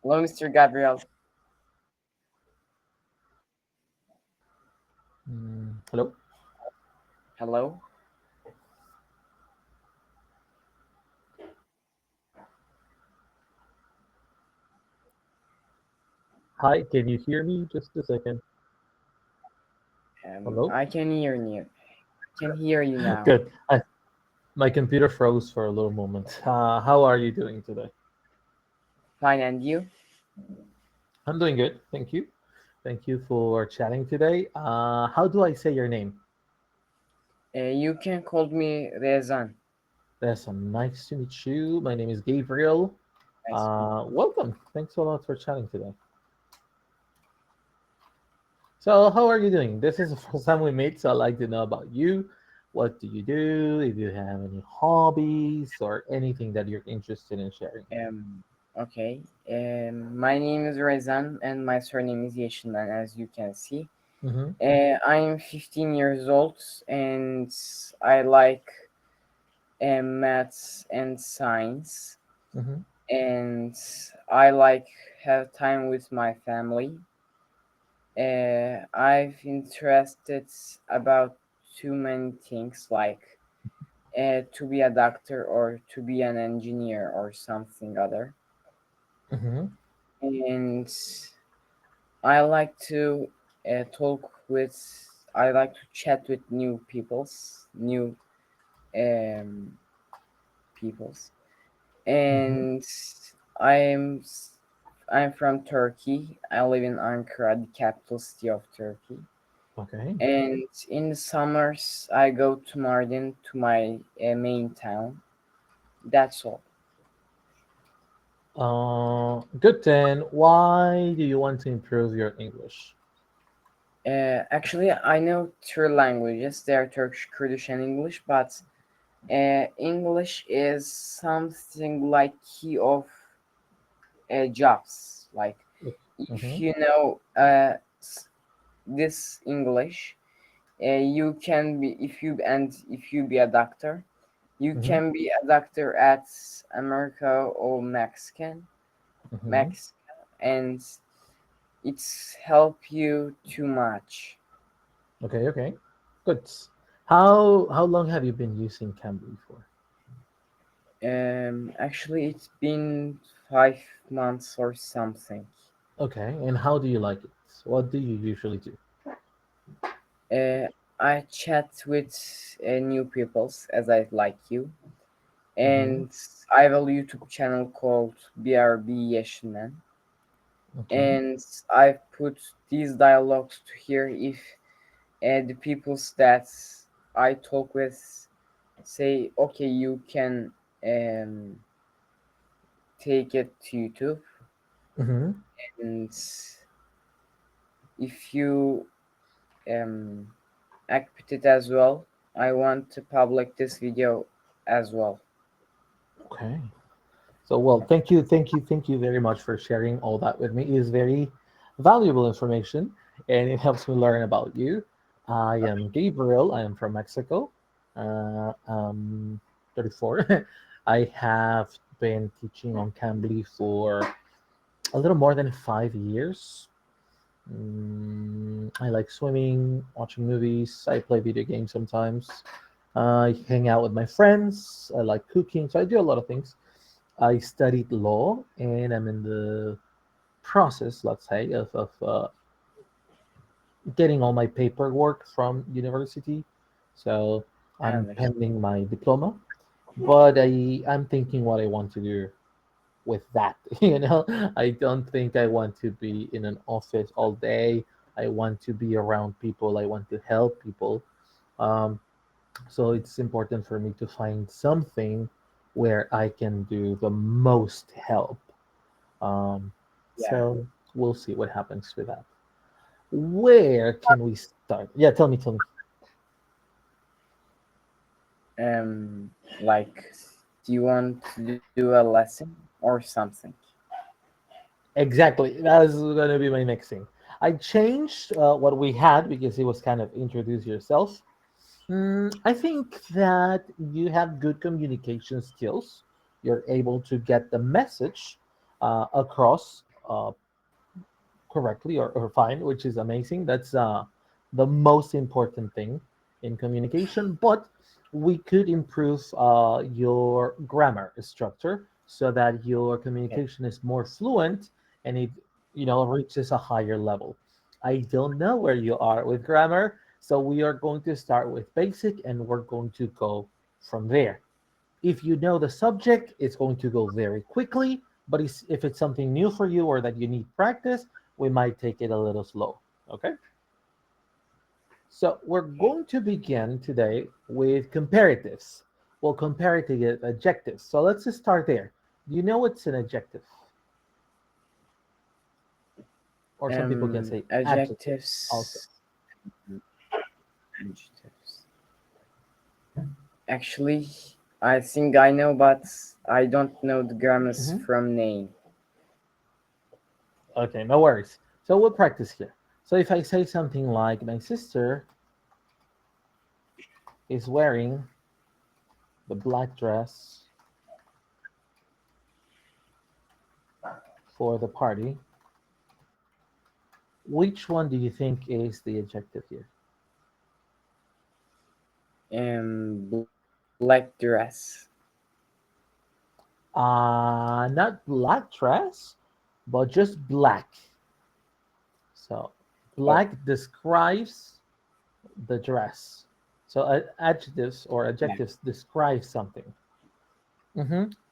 Hello, Mr. Gabriel. Hello. Hello. Hi, can you hear me? Just a second. Hello. I can hear you. I can hear you now. Good. My computer froze for a little moment. How are you doing today? Fine, and you? I'm doing good. Thank you. Thank you for chatting today. How do I say your name? You can call me Rezan. That's nice to meet you. My name is Gabriel. Nice. Welcome. Thanks a lot for chatting today. So, how are you doing? This is the first time we meet, so I'd like to know about you. What do you do? If you have any hobbies or anything that you're interested in sharing. Okay. My name is Rezan, and my surname is Yeşilmen, as you can see. Mm-hmm. I'm 15 years old, and I like maths and science, Mm-hmm. and I like have time with my family. I've interested about too many things like to be a doctor or to be an engineer or something other. Mm-hmm. And I like to talk with, I like to chat with new um, peoples. Mm-hmm. And I'm I'm from Turkey. I live in Ankara, the capital city of Turkey. Okay. And in the summers, I go to Mardin, to my main town. That's all. Good then. Why do you want to improve your English? Actually, I know three languages. They are Turkish, Kurdish, and English. But English is something like key of jobs. Like if Mm-hmm. you know this English, you can be if you be a doctor, you Mm-hmm. can be a doctor at America or Mm-hmm. Mexico, and it's help you too much. Okay. Okay. Good. How long have you been using Cambly for? Actually, it's been 5 months or something. Okay. And how do you like it? What do you usually do? Uh, I chat with new peoples as I like you, Mm-hmm. and I have a YouTube channel called BRB Yeşilmen, Okay. and I put these dialogues to hear if the peoples that I talk with say, okay, you can um, take it to YouTube, Mm-hmm. and if you um, accept it as well, I want to publish this video as well. Okay. So, well, thank you very much for sharing all that with me. It is very valuable information, and it helps me learn about you. I am Gabriel. I am from Mexico. I'm 34. I have been teaching on Cambly for a little more than 5 years. I like swimming, watching movies. I play video games sometimes. I hang out with my friends. I like cooking, so I do a lot of things. I studied law, and I'm in the process, let's say, of getting all my paperwork from university. So I I'm understand. pending my diploma, but I'm thinking what I want to do with that. I don't think I want to be in an office all day. I want to be around people. I want to help people. Um, so it's important for me to find something where I can do the most help. Um, Yeah. so we'll see what happens with that. Where can we start? Yeah, tell me. Um, like, do you want to do a lesson or something? Exactly. That's going to be my next thing. I changed what we had because it was kind of introduce yourself. I think that you have good communication skills. You're able to get the message across correctly or fine, which is amazing. That's the most important thing in communication. But we could improve your grammar structure so that your Yeah. communication is more fluent and it reaches a higher level. I don't know where you are with grammar, so we are going to start with basic and we're going to go from there. If you know the subject, it's going to go very quickly. But if it's something new for you or that you need practice, we might take it a little slow. Okay? So we're going to begin today with comparatives. Well, comparative adjectives. So let's just start there. Do you know what's an adjective? Or some people can say adjective also. Adjectives. Adjectives. Actually, I think I know, but I don't know the grammars from name. Okay, no worries. So we'll practice here. So if I say something like, my sister is wearing the black dress for the party, which one do you think is the adjective here? Black dress. Not black dress, but just black. So black describes the dress. So adjectives or adjectives describe something.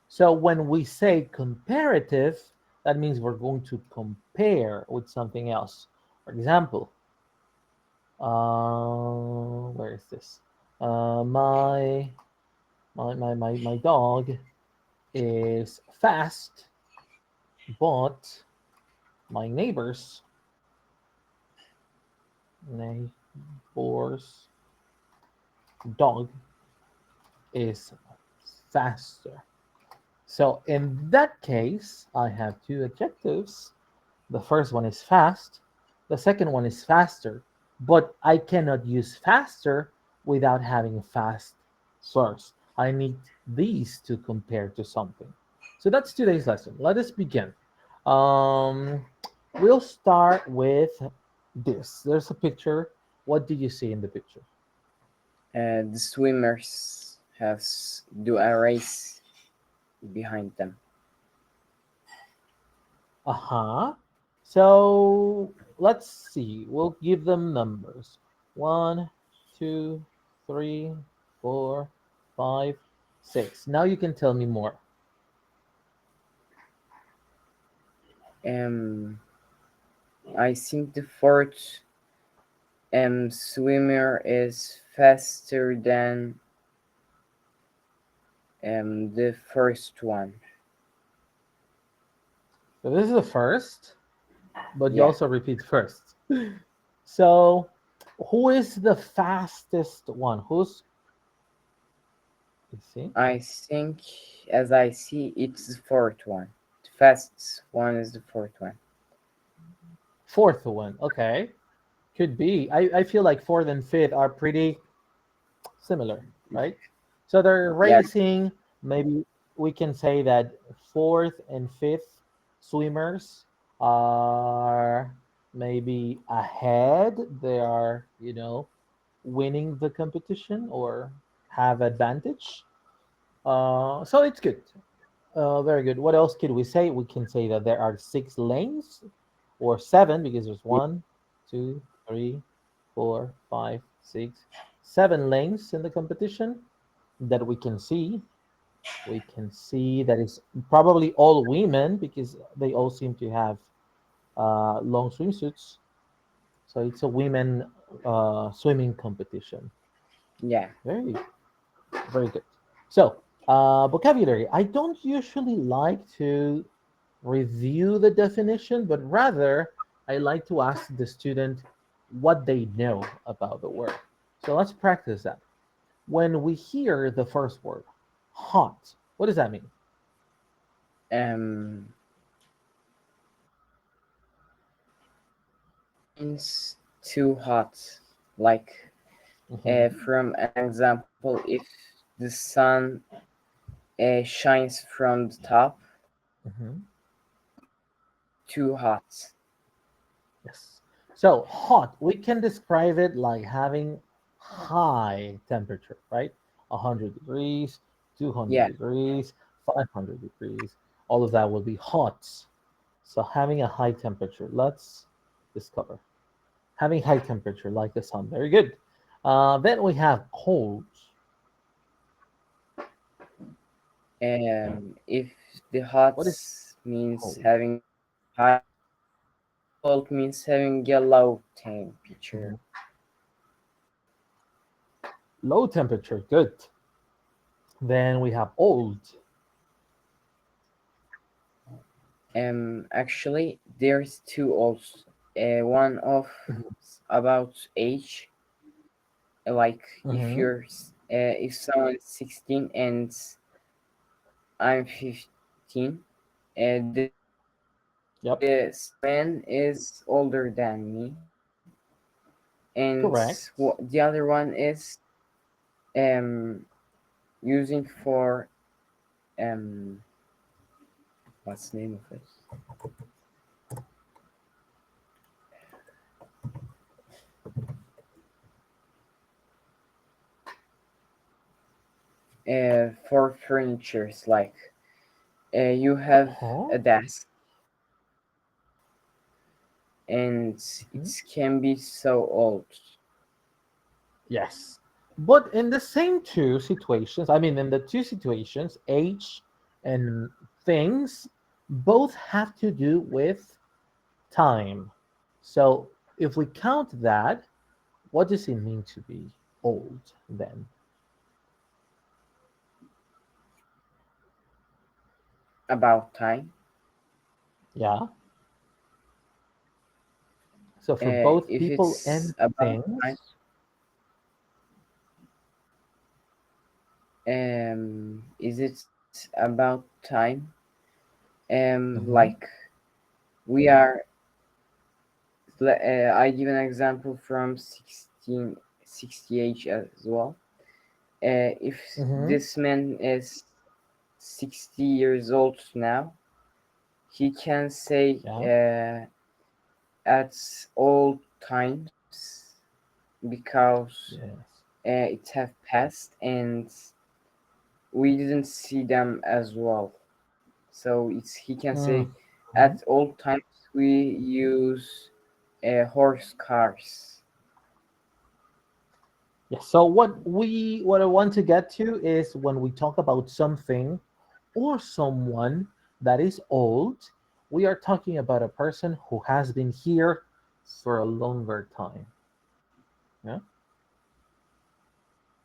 So when we say comparative, that means we're going to compare with something else. For example, where is this? My dog is fast, but my neighbor's dog is faster. So in that case, I have two adjectives. The first one is fast. The second one is faster. But I cannot use faster without having fast first. I need these to compare to something. So that's today's lesson. Let us begin. We'll start with this. There's a picture. What do you see in the picture? The swimmers do a race behind them. So let's see. We'll give them numbers. 1, 2, 3, 4, 5, 6. Now you can tell me more. I think the fourth swimmer is faster than the first one. So this is the first, but you Yeah. also repeat first. So who is the fastest one? Who's, you see? I think, as I see, it's the fourth one. The fastest one is the fourth one. Fourth one, okay. Could be. I feel like fourth and fifth are pretty similar, right? So they're Yeah. racing. Maybe we can say that fourth and fifth swimmers are maybe ahead. They are, winning the competition or have advantage. So it's good. Very good. What else could we say? We can say that there are 6 lanes or 7 because there's 1, 2, 3, 4, 5, 6, 7 lanes in the competition that we can see. We can see that it's probably all women because they all seem to have long swimsuits. So it's a women swimming competition. Yeah. Very, very good. So vocabulary. I don't usually like to review the definition, but rather I like to ask the student what they know about the word. So let's practice that. When we hear the first word, hot, what does that mean? It's too hot. Like, from an example, if the sun shines from the top, too hot. Yes. So hot, we can describe it like having high temperature, right? 100 degrees, 200 Yeah. degrees, 500 degrees. All of that will be hot. So having a high temperature, let's discover. Having high temperature like the sun, very good. Then we have cold. If the hot What is means cold? having high, cold means having a low temperature. Mhm. Low temperature, good. Then we have old. Actually, there's two also. One of Mhm. about age, like Mhm. if someone is 16 and I'm 15, the Yep, man is older than me, and correct. the other one is um using for um what's the name of it? For furnitures, like you have Uh-huh. a desk, and Mhm. it can be so old. Yes. But in the same two situations, I mean, in the two situations, age and things, both have to do with time. So if we count that, what does it mean to be old then? About time. Yeah. So for both If people it's and about time, things, is it about time? mhm, Like we are. I give an example from 1668 as well. If mhm, this man is 60 years old now, he can say yeah, at all times because yes. it have passed and we didn't see them as well. So he can say Mhm. at all times we use horse cars. Yes. So what I want to get to is when we talk about something or someone that is old, we are talking about a person who has been here for a longer time. Yeah.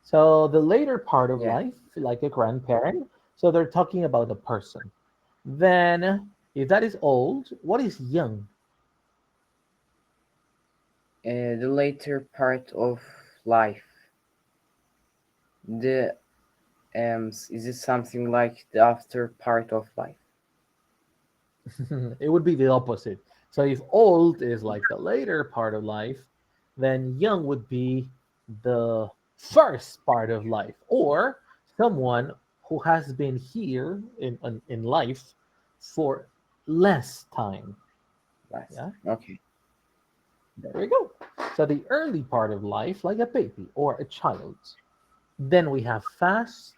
So the later part of Yeah. life, like a grandparent, so they're talking about a person. Then if that is old, what is young? The later part of life. The is it something like the after part of life? It would be the opposite. So if old is like the later part of life, then young would be the first part of life, or someone who has been here in life for less time. Last. Yeah, Okay. there we go. So the early part of life, like a baby or a child. Then we have fast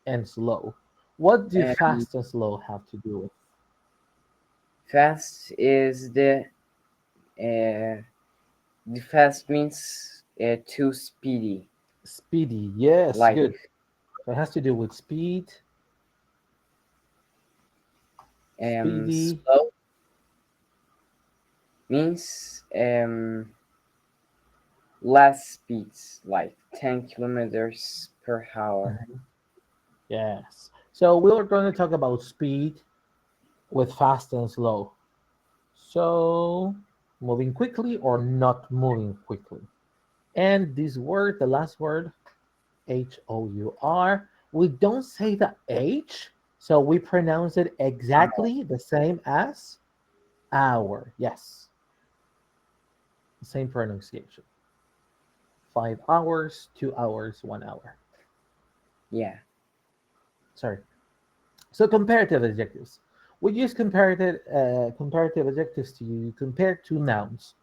and slow. What do Um, fast and slow have to do with? fast is the fast means too speedy. Speedy, yes, Like good. So it has to do with speed, speedy. slow means less speeds, like 10 kilometers per hour. Mhm. Yes. So we're going to talk about speed with fast and slow. So moving quickly or not moving quickly. And this word, the last word, HOUR, we don't say the H, so we pronounce it exactly the same as hour. Yes, the same pronunciation. 5 hours, 2 hours, 1 hour. Yeah. Sorry. So comparative adjectives. We use comparative adjectives to compare two nouns.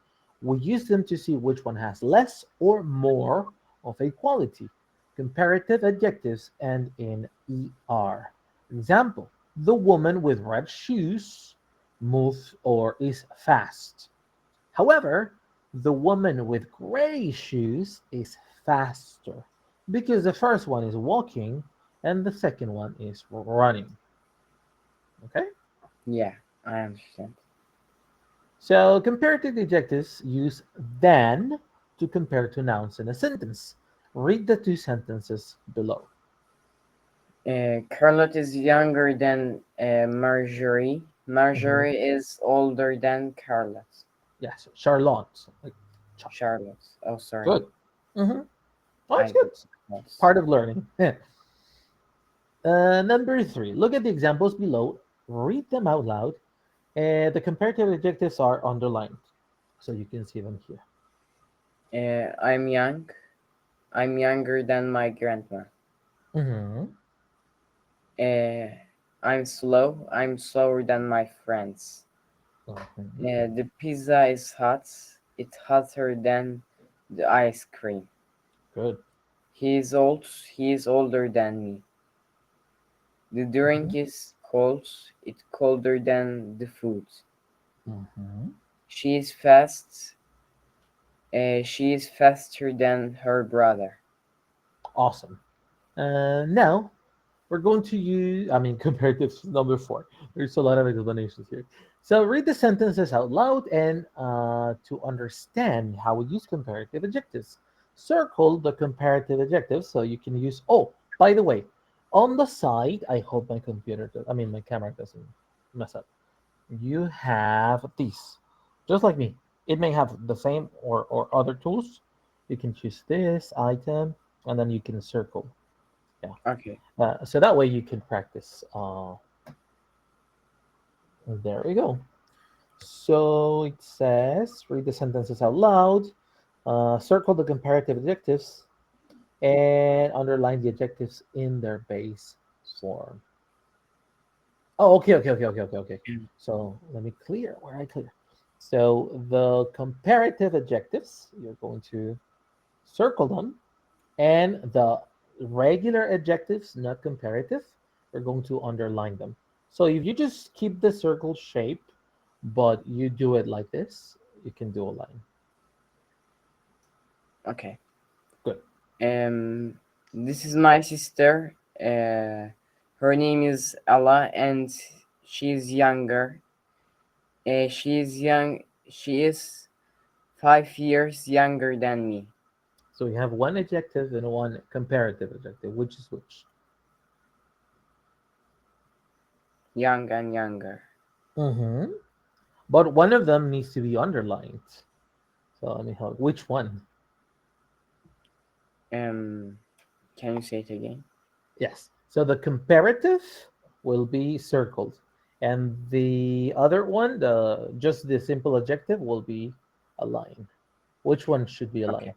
We use them to see which one has less or more of a quality. Comparative adjectives end in er. Example: the woman with red shoes moves or is fast. However, the woman with gray shoes is faster because the first one is walking and the second one is running. Okay? Yeah, I understand. So comparative adjectives use than to compare two nouns in a sentence. Read the two sentences below. Charlotte is younger than Marjorie. Marjorie is older than Charlotte. Yes, Charlotte. Like, Charlotte. Oh, sorry. good. Oh, that's I good. Yes. Part of learning. Number 3. Look at the examples below. Read them out loud. The comparative adjectives are underlined, so you can see them here. I'm young. I'm younger than my grandma. I'm slow. I'm slower than my friends. The pizza is hot. It's hotter than the ice cream. Good. He is old. He is older than me. The drink is cold. It's colder than the food. She is fast. She is faster than her brother. Awesome. Now we're going to use, comparative number 4. There's a lot of explanations here. So read the sentences out loud and to understand how we use comparative adjectives. Circle the comparative adjectives so you can use, oh, by the way, on the side, I hope my my camera doesn't mess up. You have these, just like me. It may have the same or other tools. You can choose this item and then you can circle. Yeah. Okay. So that way you can practice. There we go. So it says, read the sentences out loud, circle the comparative adjectives, and underline the adjectives in their base form. Oh, okay. So let me clear where I clear. So the comparative adjectives, you're going to circle them, and the regular adjectives, not comparative, we're going to underline them. So if you just keep the circle shape, but you do it like this, you can do a line. Okay. Good. This is my sister. Her name is Ella, and she's younger. She is 5 years younger than me. So we have one adjective and one comparative adjective. Which is which? Young and younger. But one of them needs to be underlined. So let me help. Which one? Can you say it again? Yes. So the comparative will be circled, and the other one, just the simple adjective, will be a line. Which one should be a line?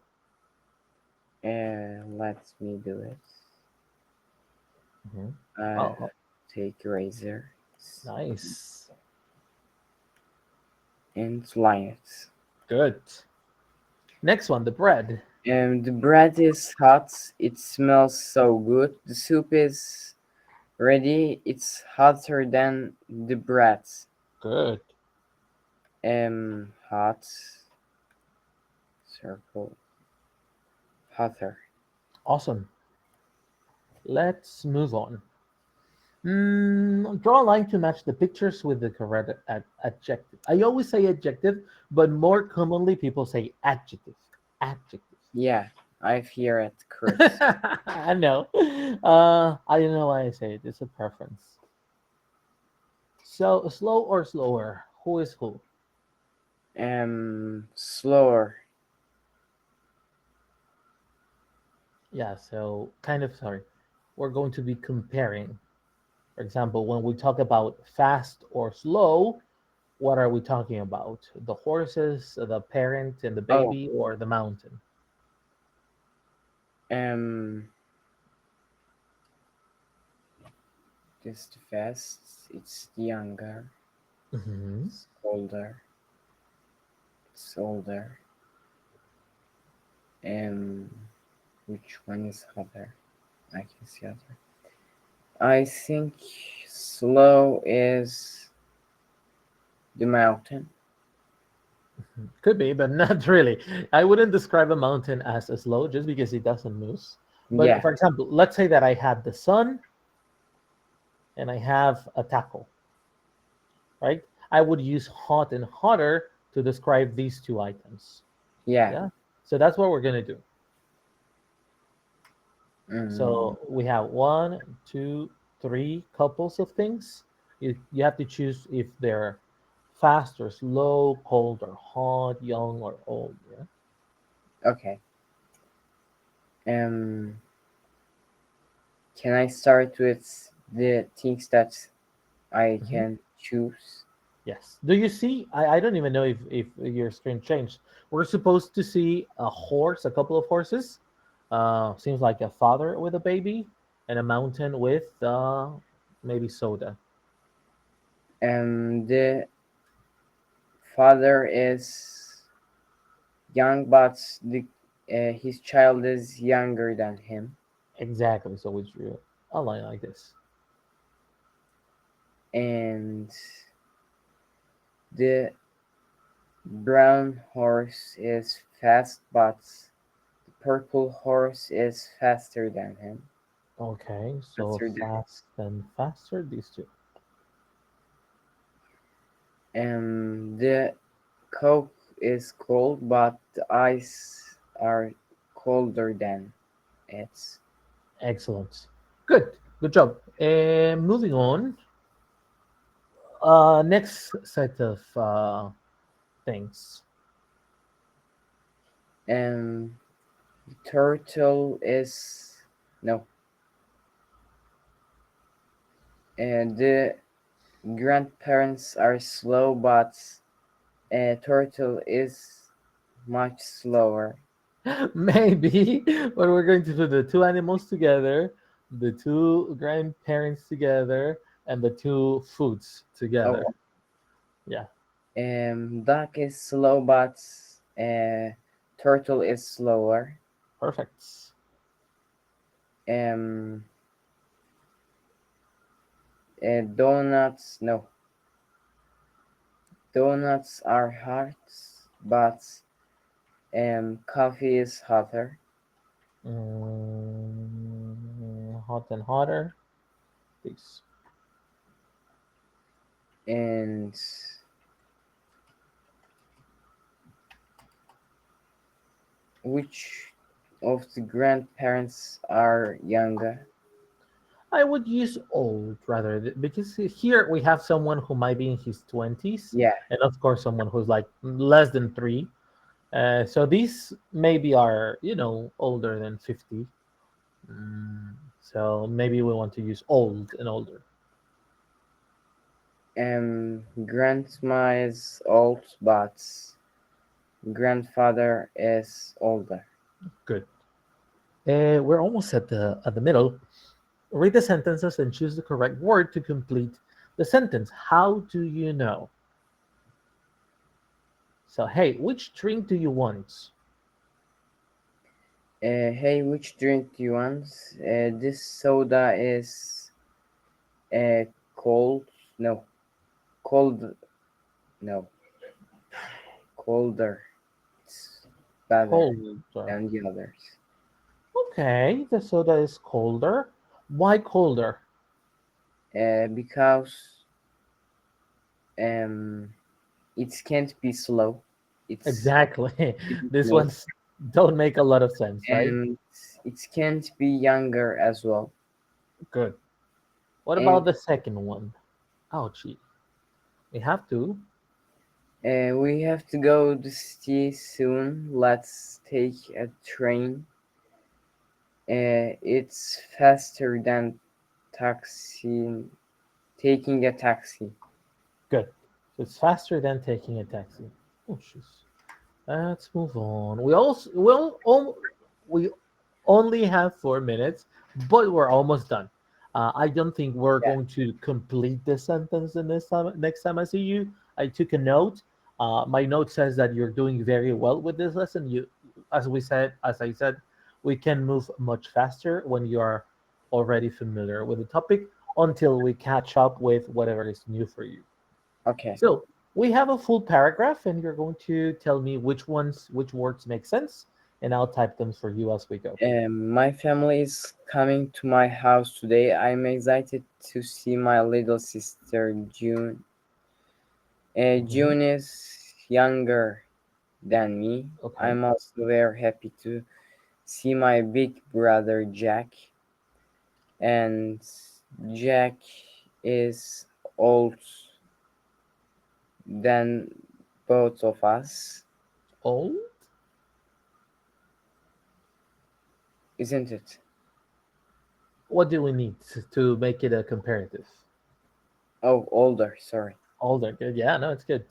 Let me do it. Oh, Take razor. nice. And line it. Good. Next one, the bread. The bread is hot. It smells so good. The soup is ready. It's hotter than the bread. Good. Hot. Circle. Hotter. Awesome. Let's move on. Draw a line to match the pictures with the correct adjective. I always say adjective, but more commonly people say adjective. Adjective. Yeah, I've hear it, Chris. I know. I don't know why I say it. It's a preference. So slow or slower? Who is who? Slower. Yeah. So sorry. We're going to be comparing. For example, when we talk about fast or slow, what are we talking about? The horses, the parent and the baby, or the mountain? This the fast. It's the younger. Mhm. It's older. It's older. Which one is other? I can see other. I think slow is the mountain. Could be, but not really. I wouldn't describe a mountain as a slow just because it doesn't move. But Yeah. for example, let's say that I have the sun and I have a taco, right? I would use hot and hotter to describe these two items. Yeah. Yeah. So that's what we're gonna do. Mm, So we have one, two, three couples of things. You have to choose if they're fast or slow, cold or hot, young or old. Yeah. okay. Um, can I start with the things that I Mhm. can choose? Yes. Do you see? I don't even know if your screen changed. We're supposed to see a horse, a couple of horses. Seems like a father with a baby, and a mountain with maybe soda. The father is young, but his child is younger than him, Exactly. So we drew a line like this. and the brown horse is fast, but the purple horse is faster than him. Okay. So Faster than fast and faster. These two. The Coke is cold, but the ice are colder than it. Excellent. Good. Good job. Moving on. Next set of things. Um, Turtle is no, and the grandparents are slow, but turtle is much slower. Maybe, but we're going to do the two animals together, the two grandparents together, and the two foods together. Oh, Yeah, duck is slow, but turtle is slower. perfect. Um, Donuts no, donuts are hot, but coffee is hotter. Hot and hotter, please. And which of the grandparents are younger? I would use old rather because here we have someone who might be in his 20s, Yeah, and of course someone who's like less than three. So these maybe are older than 50. So maybe we want to use old and older. grandma is old, but grandfather is older. Good. We're almost at the middle. Read the sentences and choose the correct word to complete the sentence. How do you know? So, hey, which drink do you want? Hey, which drink do you want? This soda is uh, cold. No, cold. No, colder. It's better Colder. than the others. Okay, the soda is colder. Why colder? Because um, it can't be slow. It's Exactly. it is These slow, ones don't make a lot of sense, right? and it can't be younger as well. Good. What about And the second one? Ouchie. We have to. we have to go to city soon. Let's take a train. It's faster than taxi. Taking a taxi. Good. So it's faster than taking a taxi. Oh, jeez. Let's move on. We only have 4 minutes, but we're almost done. I don't think we're Yeah. going to complete the sentence the next time I see you. I took a note. My note says that you're doing very well with this lesson. As I said, we can move much faster when you are already familiar with the topic until we catch up with whatever is new for you. Okay. So we have a full paragraph, and you're going to tell me which words make sense, and I'll type them for you as we go. My family is coming to my house today. I'm excited to see my little sister June. Mhm. June is younger than me. Okay. I'm also very happy to see my big brother Jack. And Jack is old than both of us, Old? isn't it? What do we need to make it a comparative? Oh, older, sorry. Older. Good. Yeah, no, it's good.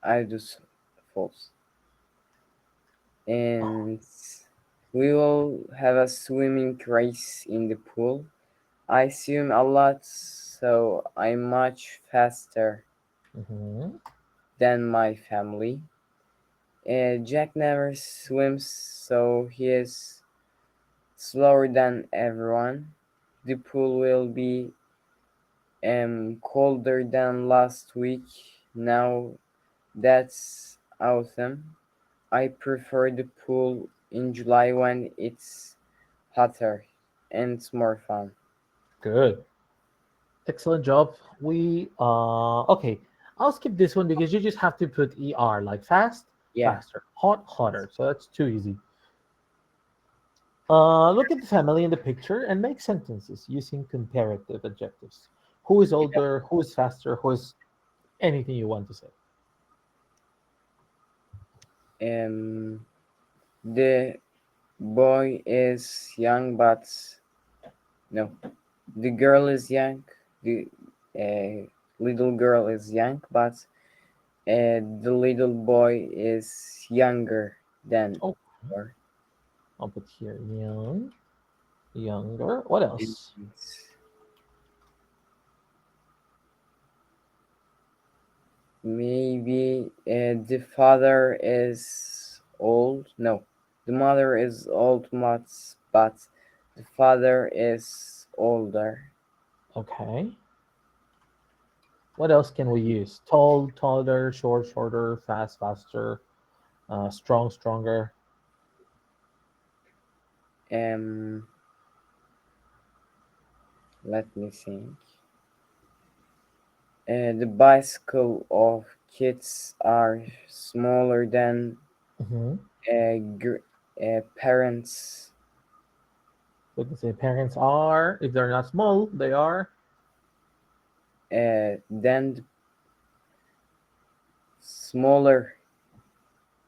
I do false. And we will have a swimming race in the pool. I swim a lot, so I'm much faster Hmm. than my family. Jack never swims, so he is slower than everyone. The pool will be colder than last week. Now that's autumn. I prefer the pool in July when it's hotter and it's more fun. Good. Excellent job. We okay. I'll skip this one because you just have to put er like fast, Yeah. faster, hot, hotter. So that's too easy. Look at the family in the picture and make sentences using comparative adjectives. Who is older? Who is faster? Who is anything you want to say? Um, the boy is young, but no, the girl is young. The little girl is young, but the little boy is younger than Oh, her. I'll put here young, younger. What And else? maybe the father is old. No, the mother is old, much, but the father is older. Okay. What else can we use? Tall, taller, short, shorter, fast, faster, strong, stronger. Um, Let me think. The bicycle of kids are smaller than Mm-hmm. parents. We can say parents are, if they're not small, they are. Than smaller,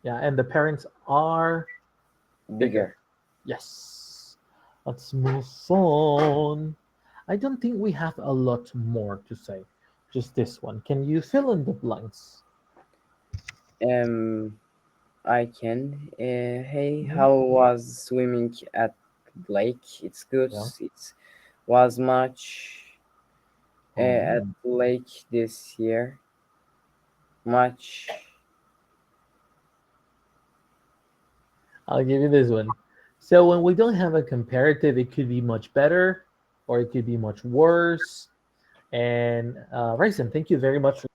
Yeah, and the parents are bigger. bigger. Yes. Let's move on. I don't think we have a lot more to say. Just this one. Can you fill in the blanks? Um, I can. Hey, Mhm. how was swimming at lake? It's good. Yeah. It was much at Oh. lake this year. Much. I'll give you this one. So when we don't have a comparative, it could be much better or it could be much worse. And Raisen, thank you very much for